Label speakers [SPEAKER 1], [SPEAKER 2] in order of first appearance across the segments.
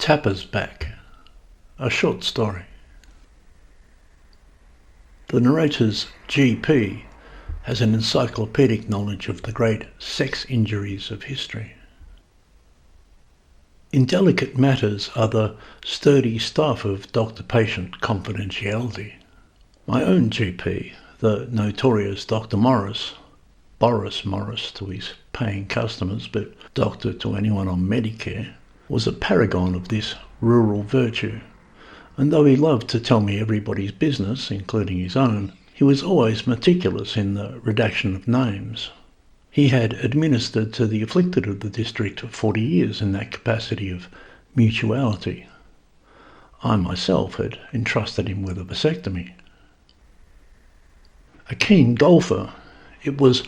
[SPEAKER 1] Tapper's Back, a short story. The narrator's GP has an encyclopaedic knowledge of the great sex injuries of history. Indelicate matters are the sturdy stuff of doctor-patient confidentiality. My own GP, the notorious Dr. Morris, Boris Morris to his paying customers, but doctor to anyone on Medicare, was a paragon of this rural virtue, and though he loved to tell me everybody's business, including his own, he was always meticulous in the redaction of names. He had administered to the afflicted of the district for 40 years in that capacity of mutuality. I myself had entrusted him with a vasectomy. A keen golfer, it was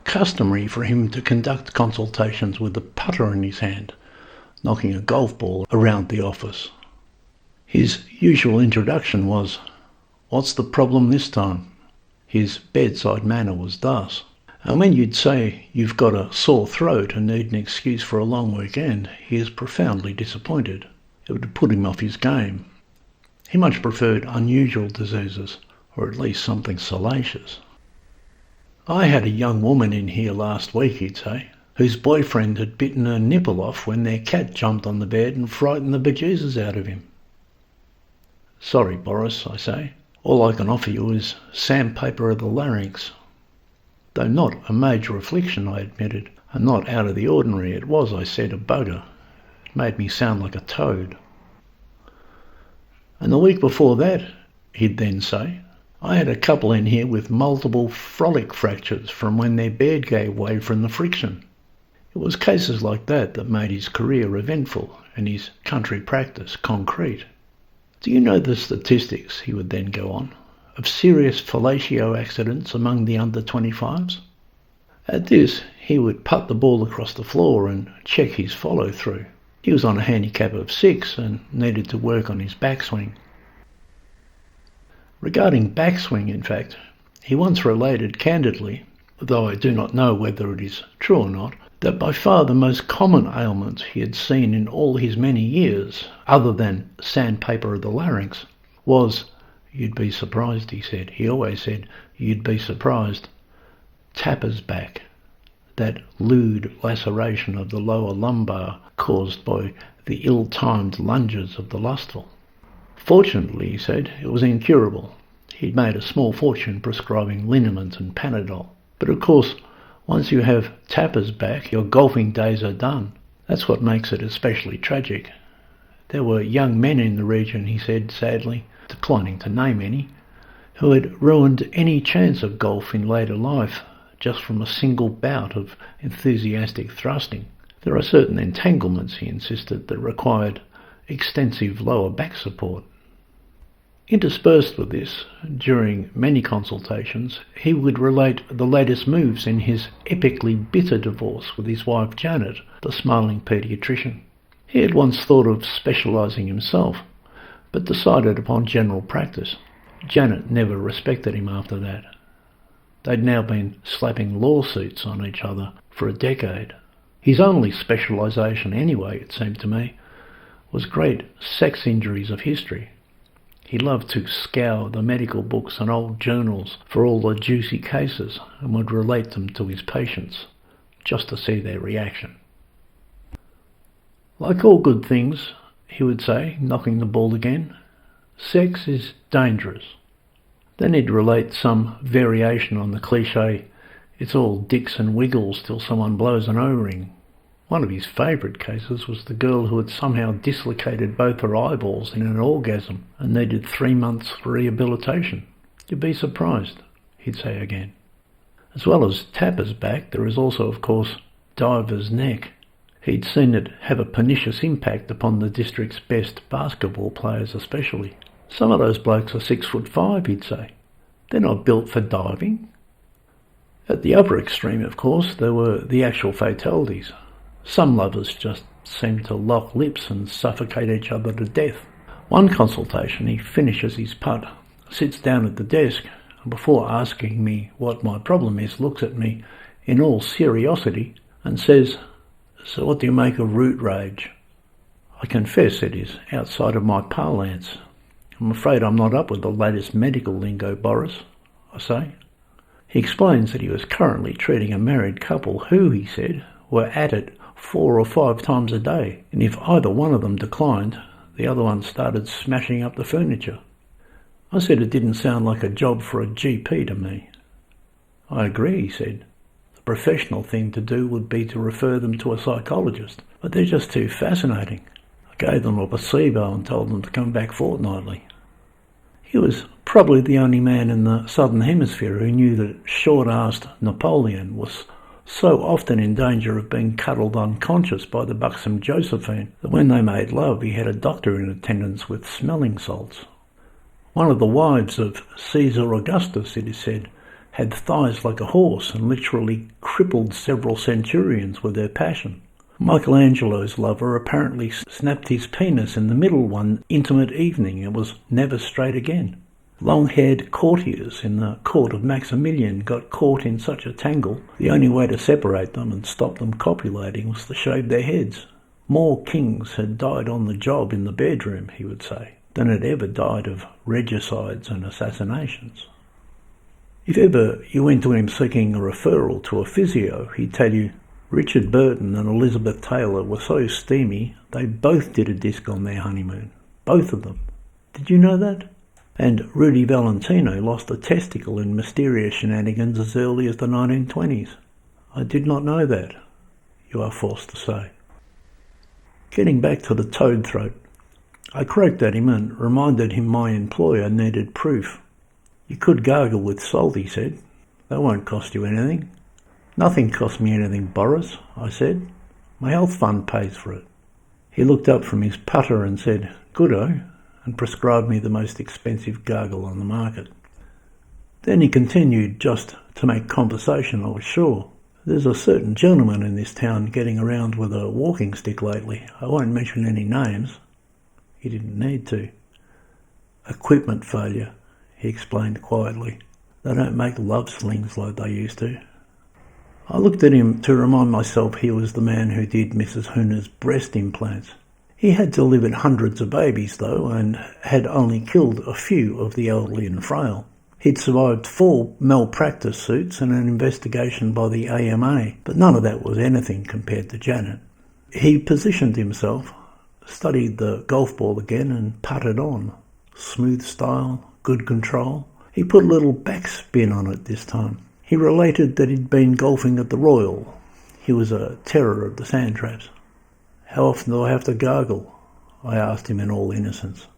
[SPEAKER 1] customary for him to conduct consultations with a putter in his hand, knocking a golf ball around the office. His usual introduction was, "What's the problem this time?" His bedside manner was thus. And when you'd say you've got a sore throat and need an excuse for a long weekend, he is profoundly disappointed. It would put him off his game. He much preferred unusual diseases, or at least something salacious. "I had a young woman in here last week," he'd say, "whose boyfriend had bitten her nipple off when their cat jumped on the bed and frightened the bejesus out of him." "Sorry, Boris," I say. "All I can offer you is sandpaper of the larynx." Though not a major affliction, I admitted, and not out of the ordinary, it was, I said, a bugger. It made me sound like a toad. "And the week before that," he'd then say, "I had a couple in here with multiple frolic fractures from when their bed gave way from the friction." It was cases like that made his career eventful and his country practice concrete. "Do you know the statistics," he would then go on, "of serious fellatio accidents among the under-25s? At this, he would putt the ball across the floor and check his follow-through. He was on a handicap of 6 and needed to work on his backswing. Regarding backswing, in fact, he once related candidly, though I do not know whether it is true or not, that by far the most common ailment he had seen in all his many years, other than sandpaper of the larynx, was, "You'd be surprised," he said. He always said, "You'd be surprised," Tapper's back, that lewd laceration of the lower lumbar caused by the ill-timed lunges of the lustful. Fortunately, he said, it was incurable. He'd made a small fortune prescribing liniment and Panadol. But of course, once you have Tapper's back, your golfing days are done. That's what makes it especially tragic. There were young men in the region, he said sadly, declining to name any, who had ruined any chance of golf in later life just from a single bout of enthusiastic thrusting. There are certain entanglements, he insisted, that required extensive lower back support. Interspersed with this, during many consultations, he would relate the latest moves in his epically bitter divorce with his wife Janet, the smiling paediatrician. He had once thought of specialising himself, but decided upon general practice. Janet never respected him after that. They'd now been slapping lawsuits on each other for a decade. His only specialisation anyway, it seemed to me, was great sex injuries of history. He loved to scour the medical books and old journals for all the juicy cases and would relate them to his patients, just to see their reaction. "Like all good things," he would say, knocking the ball again, "sex is dangerous." Then he'd relate some variation on the cliché, "It's all dicks and wiggles till someone blows an O-ring." One of his favourite cases was the girl who had somehow dislocated both her eyeballs in an orgasm and needed 3 months for rehabilitation. "You'd be surprised," he'd say again. As well as Tapper's back, there is also, of course, Diver's neck. He'd seen it have a pernicious impact upon the district's best basketball players especially. "Some of those blokes are 6'5", he'd say. "They're not built for diving." At the other extreme, of course, there were the actual fatalities. Some lovers just seemed to lock lips and suffocate each other to death. One consultation, he finishes his putt, sits down at the desk, and before asking me what my problem is, looks at me in all seriosity and says, "So what do you make of root rage?" I confess it is outside of my parlance. I'm afraid I'm not up with the latest medical lingo, Boris, I say. He explains that he was currently treating a married couple who, he said, were at it 4 or 5 times a day, and if either one of them declined, the other one started smashing up the furniture. I said it didn't sound like a job for a GP to me. I agree, he said. The professional thing to do would be to refer them to a psychologist, but they're just too fascinating. I gave them a placebo and told them to come back fortnightly. He was probably the only man in the Southern Hemisphere who knew that short-assed Napoleon was so often in danger of being cuddled unconscious by the buxom Josephine that when they made love he had a doctor in attendance with smelling salts. One of the wives of Caesar Augustus, it is said, had thighs like a horse and literally crippled several centurions with their passion. Michelangelo's lover apparently snapped his penis in the middle one intimate evening and was never straight again. Long-haired courtiers in the court of Maximilian got caught in such a tangle, the only way to separate them and stop them copulating was to shave their heads. More kings had died on the job in the bedroom, he would say, than had ever died of regicides and assassinations. If ever you went to him seeking a referral to a physio, he'd tell you, Richard Burton and Elizabeth Taylor were so steamy, they both did a disc on their honeymoon. Both of them. Did you know that? And Rudy Valentino lost a testicle in mysterious shenanigans as early as the 1920s. I did not know that, you are forced to say. Getting back to the toad throat, I croaked at him and reminded him my employer needed proof. You could gargle with salt, he said. That won't cost you anything. Nothing costs me anything, Boris, I said. My health fund pays for it. He looked up from his putter and said, Good-o, and prescribed me the most expensive gargle on the market. Then he continued, just to make conversation, I was sure. There's a certain gentleman in this town getting around with a walking stick lately. I won't mention any names. He didn't need to. Equipment failure, he explained quietly. They don't make love slings like they used to. I looked at him to remind myself he was the man who did Mrs. Hooner's breast implants. He had delivered hundreds of babies, though, and had only killed a few of the elderly and frail. He'd survived 4 malpractice suits and an investigation by the AMA, but none of that was anything compared to Janet. He positioned himself, studied the golf ball again, and putted on. Smooth style, good control. He put a little backspin on it this time. He related that he'd been golfing at the Royal. He was a terror of the sand traps. How often do I have to gargle? I asked him in all innocence.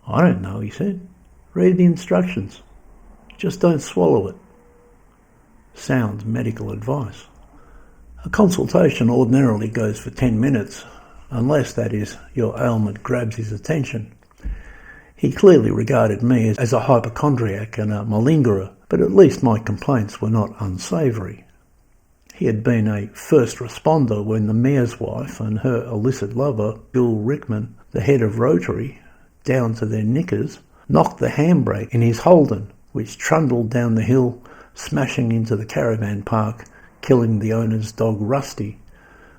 [SPEAKER 1] I don't know, he said. Read the instructions. Just don't swallow it. Sound medical advice. A consultation ordinarily goes for 10 minutes, unless, that is, your ailment grabs his attention. He clearly regarded me as a hypochondriac and a malingerer, but at least my complaints were not unsavoury. He had been a first responder when the mayor's wife and her illicit lover, Bill Rickman, the head of Rotary, down to their knickers, knocked the handbrake in his Holden, which trundled down the hill, smashing into the caravan park, killing the owner's dog Rusty,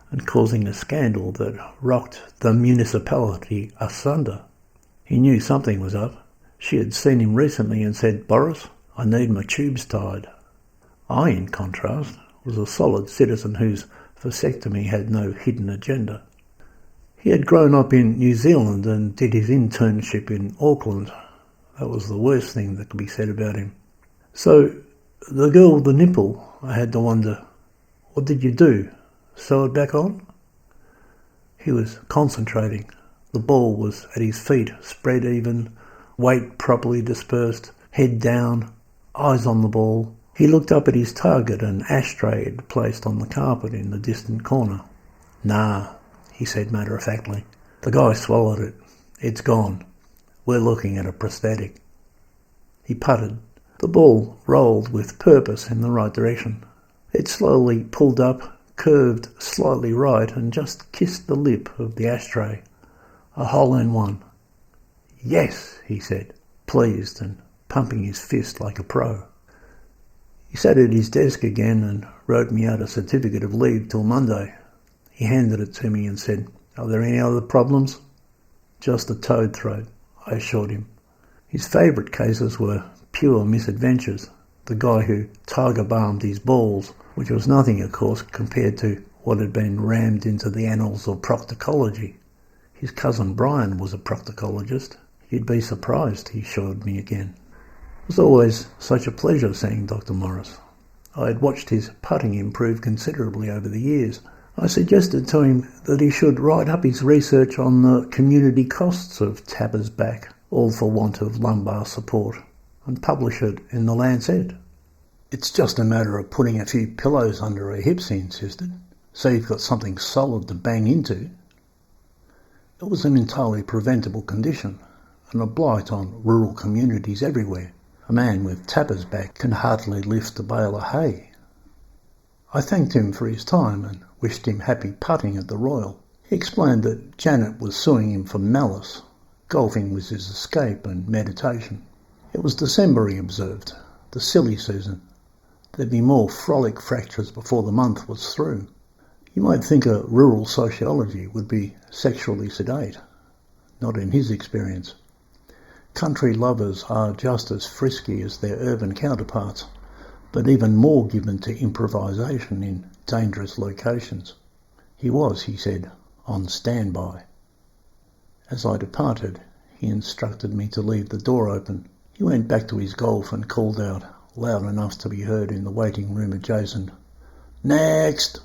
[SPEAKER 1] and causing a scandal that rocked the municipality asunder. He knew something was up. She had seen him recently and said, Boris, I need my tubes tied. I, in contrast, was a solid citizen whose vasectomy had no hidden agenda. He had grown up in New Zealand and did his internship in Auckland. That was the worst thing that could be said about him. So, the girl with the nipple, I had to wonder, what did you do? Sew it back on? He was concentrating. The ball was at his feet, spread even, weight properly dispersed, head down, eyes on the ball. He looked up at his target, an ashtray he'd placed on the carpet in the distant corner. Nah, he said matter-of-factly. The guy swallowed it. It's gone. We're looking at a prosthetic. He putted. The ball rolled with purpose in the right direction. It slowly pulled up, curved slightly right, and just kissed the lip of the ashtray. A hole-in-one. Yes, he said, pleased and pumping his fist like a pro. He sat at his desk again and wrote me out a certificate of leave till Monday. He handed it to me and said, Are there any other problems? Just a toad throat, I assured him. His favourite cases were pure misadventures. The guy who tiger-balmed his balls, which was nothing, of course, compared to what had been rammed into the annals of proctology. His cousin Brian was a proctologist. You'd be surprised, he assured me again. It was always such a pleasure seeing Dr. Morris. I had watched his putting improve considerably over the years. I suggested to him that he should write up his research on the community costs of Tabber's back, all for want of lumbar support, and publish it in the Lancet. It's just a matter of putting a few pillows under her hips, he insisted, so you've got something solid to bang into. It was an entirely preventable condition, and a blight on rural communities everywhere. A man with Tabber's back can hardly lift a bale of hay. I thanked him for his time and wished him happy putting at the Royal. He explained that Janet was suing him for malice. Golfing was his escape and meditation. It was December, he observed, the silly season. There'd be more frolic fractures before the month was through. You might think a rural sociology would be sexually sedate. Not in his experience. Country lovers are just as frisky as their urban counterparts, but even more given to improvisation in dangerous locations. He was, he said, on standby. As I departed, he instructed me to leave the door open. He went back to his golf and called out, loud enough to be heard in the waiting room adjacent, "Next!"